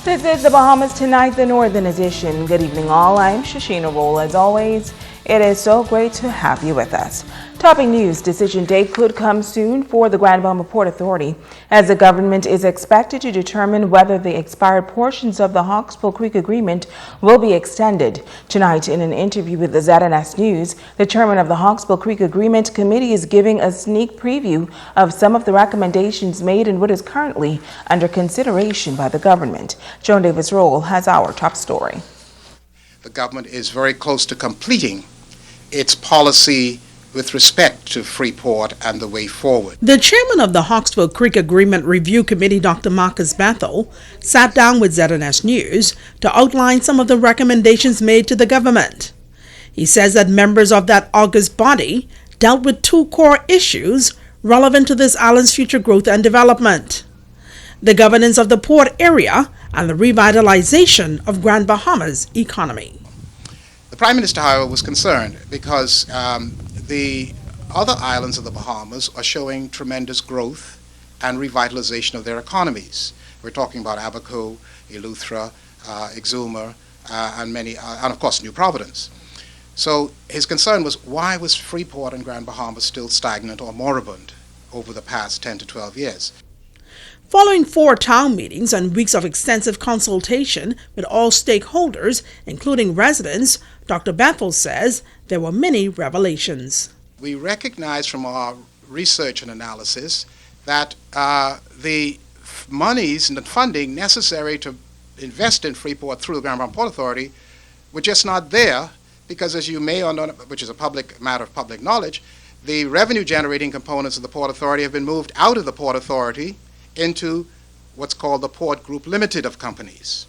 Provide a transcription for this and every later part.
This is the Bahamas Tonight, the Northern Edition. Good evening, all. I'm Shashina Roll. As always, it is so great to have you with us. Topping news, decision date could come soon for the Grand Bahama Port Authority, as the government is expected to determine whether the expired portions of the Hawksbill Creek Agreement will be extended. Tonight, in an interview with the ZNS News, the chairman of the Hawksbill Creek Agreement Committee is giving a sneak preview of some of the recommendations made in what is currently under consideration by the government. Joan Davis-Roll has our top story. The government is very close to completing its policy with respect to Freeport and the way forward. The chairman of the Hawksbill Creek Agreement Review Committee, Dr. Marcus Bethel, sat down with ZNS News to outline some of the recommendations made to the government. He says that members of that august body dealt with two core issues relevant to this island's future growth and development: the governance of the port area and the revitalization of Grand Bahama's economy. The Prime Minister, however, was concerned because the other islands of the Bahamas are showing tremendous growth and revitalization of their economies. We're talking about Abaco, Eleuthera, Exuma, and of course New Providence. So his concern was, why was Freeport and Grand Bahama still stagnant or moribund over the past 10 to 12 years? Following 4 town meetings and weeks of extensive consultation with all stakeholders, including residents, Dr. Bethel says there were many revelations. We recognize from our research and analysis that the monies and the funding necessary to invest in Freeport through the Grand Bahama Port Authority were just not there because, as you may or know, which is a public matter of public knowledge, the revenue-generating components of the Port Authority have been moved out of the Port Authority into what's called the Port Group Limited of companies.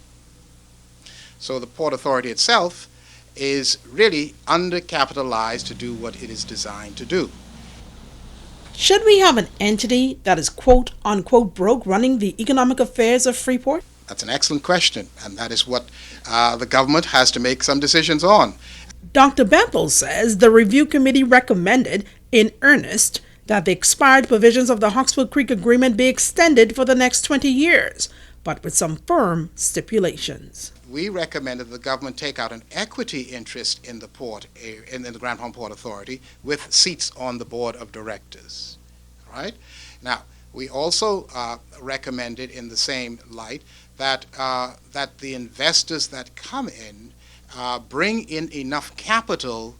So the Port Authority itself is really undercapitalized to do what it is designed to do. Should we have an entity that is quote-unquote broke running the economic affairs of Freeport? That's an excellent question, and that is what the government has to make some decisions on. Dr. Bethel says the review committee recommended in earnest that the expired provisions of the Hawksbill Creek Agreement be extended for the next 20 years, but with some firm stipulations. We recommended the government take out an equity interest in the port, in the Grand Bahama Port Authority, with seats on the board of directors. Right? Now, we also recommended in the same light that the investors that come in bring in enough capital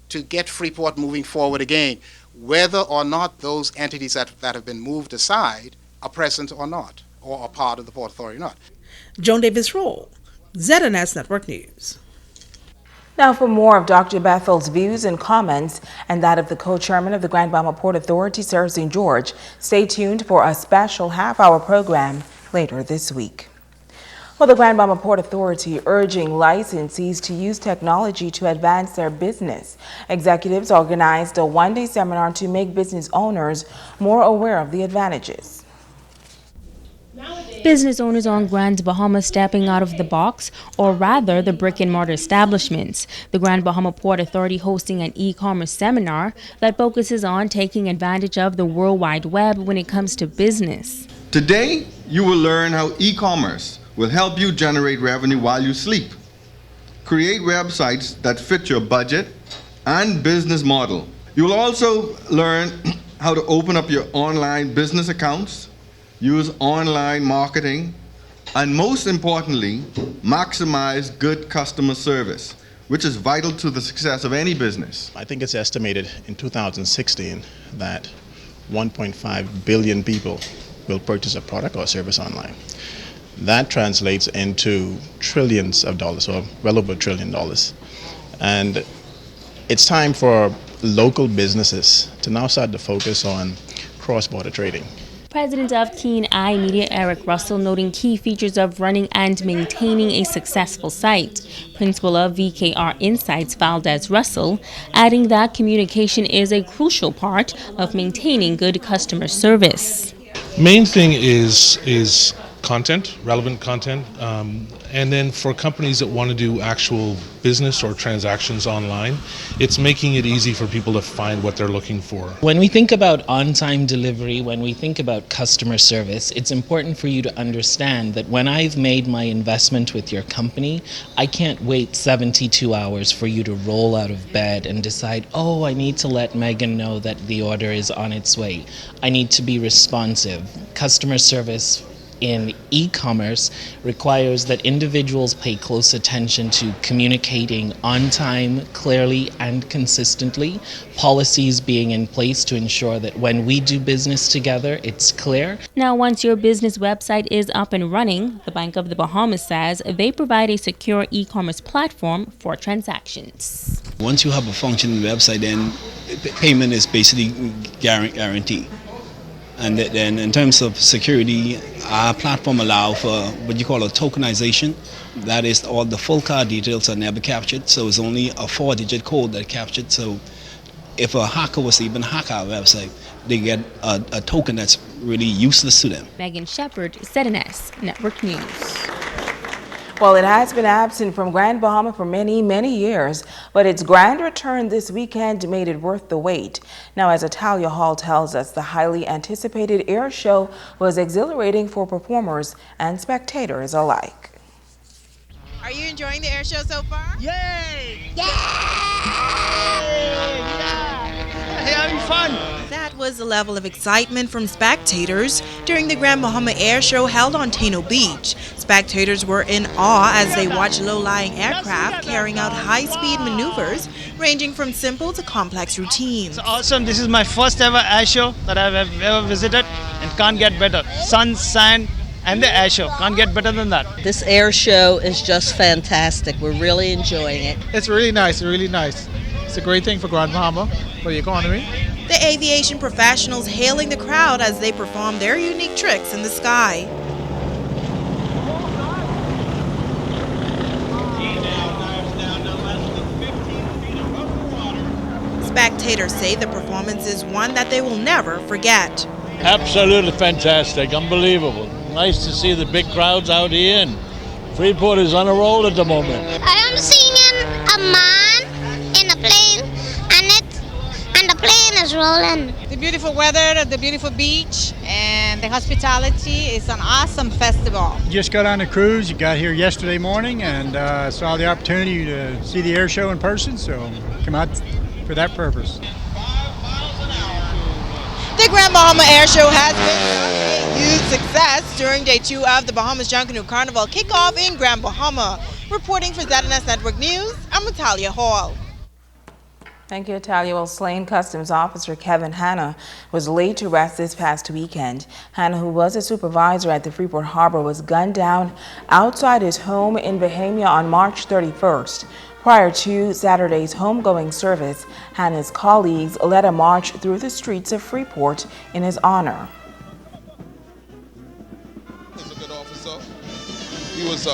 to get Freeport moving forward again, whether or not those entities that have been moved aside are present or not, or are part of the Port Authority or not. Joan Davis-Roll, ZNS Network News. Now for more of Dr. Bethel's views and comments and that of the co-chairman of the Grand Bahama Port Authority, Sir St. George, stay tuned for a special half-hour program later this week. Well, the Grand Bahama Port Authority urging licensees to use technology to advance their business. Executives organized a one-day seminar to make business owners more aware of the advantages. Business owners on Grand Bahama stepping out of the box, or rather the brick-and-mortar establishments. The Grand Bahama Port Authority hosting an e-commerce seminar that focuses on taking advantage of the World Wide Web when it comes to business. Today, you will learn how e-commerce will help you generate revenue while you sleep. Create websites that fit your budget and business model. You will also learn how to open up your online business accounts, use online marketing, and most importantly, maximize good customer service, which is vital to the success of any business. I think it's estimated in 2016 that 1.5 billion people will purchase a product or service online. That translates into trillions of dollars, or well over $1 trillion. And it's time for local businesses to now start to focus on cross-border trading. President of Keen Eye Media, Eric Russell, noting key features of running and maintaining a successful site. Principal of VKR Insights, Valdez Russell, adding that communication is a crucial part of maintaining good customer service. Main thing is content, relevant content, and then for companies that want to do actual business or transactions online, it's making it easy for people to find what they're looking for. When we think about on-time delivery, when we think about customer service, it's important for you to understand that when I've made my investment with your company, I can't wait 72 hours for you to roll out of bed and decide, oh, I need to let Megan know that the order is on its way. I need to be responsive. Customer service in e-commerce requires that individuals pay close attention to communicating on time, clearly, and consistently, policies being in place to ensure that when we do business together, it's clear. Now, once your business website is up and running, the Bank of the Bahamas says they provide a secure e-commerce platform for transactions. Once you have a functioning website, then payment is basically guaranteed. And then in terms of security, our platform allows for what you call a tokenization. That is, all the full card details are never captured, so it's only a 4-digit code that captured. So if a hacker was to even hack our website, they get a token that's really useless to them. Megan Shepard, ZNS Network News. Well, it has been absent from Grand Bahama for many, many years, but its grand return this weekend made it worth the wait. Now, as Atalia Hall tells us, the highly anticipated air show was exhilarating for performers and spectators alike. Are you enjoying the air show so far? Yay! Yay! Having fun! That was the level of excitement from spectators during the Grand Bahama Air Show held on Tano Beach. Spectators were in awe as they watched low-lying aircraft carrying out high-speed maneuvers ranging from simple to complex routines. It's awesome. This is my first ever air show that I've ever visited and can't get better. Sun, sand, and the air show. Can't get better than that. This air show is just fantastic. We're really enjoying it. It's really nice, really nice. It's a great thing for Grand Bahama, for the economy. The aviation professionals hailing the crowd as they perform their unique tricks in the sky. Spectators say the performance is one that they will never forget. Absolutely fantastic, unbelievable. Nice to see the big crowds out here, and Freeport is on a roll at the moment. I am seeing a man in a plane, and the plane is rolling. The beautiful weather, the beautiful beach, and the hospitality is an awesome festival. Just got on a cruise. You got here yesterday morning and saw the opportunity to see the air show in person, so come out for that purpose. The Grand Bahama Air Show has been a huge success during day 2 of the Bahamas Junkanoo Carnival kickoff in Grand Bahama. Reporting for ZNS Network News, I'm Atalia Hall. Thank you, Atalia. Well, slain Customs Officer Kevin Hanna was laid to rest this past weekend. Hanna, who was a supervisor at the Freeport Harbor, was gunned down outside his home in Bahama on March 31st. Prior to Saturday's homegoing service, Hanna's colleagues led a march through the streets of Freeport in his honor. He was a good officer. He was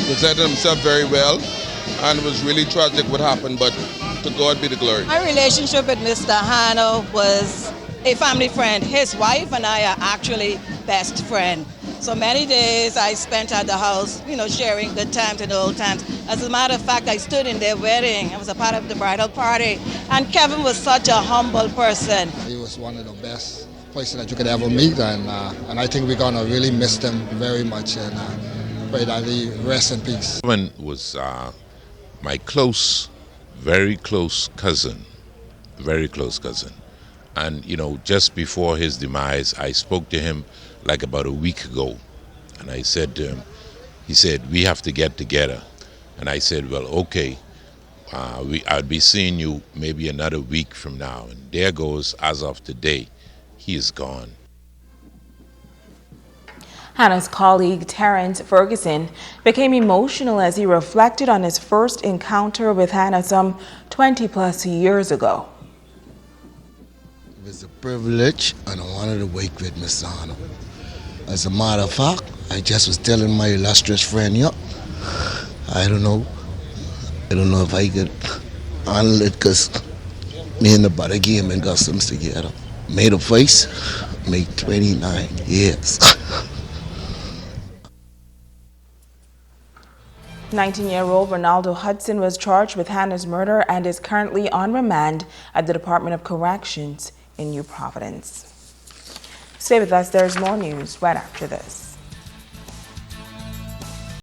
presented himself very well, and it was really tragic what happened, but to God be the glory. My relationship with Mr. Hanna was a family friend. His wife and I are actually best friends. So many days I spent at the house, sharing good times and old times. As a matter of fact, I stood in their wedding. I was a part of the bridal party. And Kevin was such a humble person. He was one of the best person that you could ever meet, and I think we're going to really miss him very much, and pray that he rest in peace. Kevin was my very close cousin. And, just before his demise, I spoke to him like about a week ago. And I said to him, he said, we have to get together. And I said, well, okay, I'll be seeing you maybe another week from now. And there goes, as of today, he is gone. Hanna's colleague Terrence Ferguson became emotional as he reflected on his first encounter with Hanna some 20+ years ago. It was a privilege and an honor to work with Mr. Hanna. As a matter of fact, I just was telling my illustrious friend, I don't know if I could handle it, because me and the brother game and customs together. Made a face, made 29 years. 19-year-old Ronaldo Hudson was charged with Hannah's murder and is currently on remand at the Department of Corrections in New Providence. Stay with us, there's more news right after this.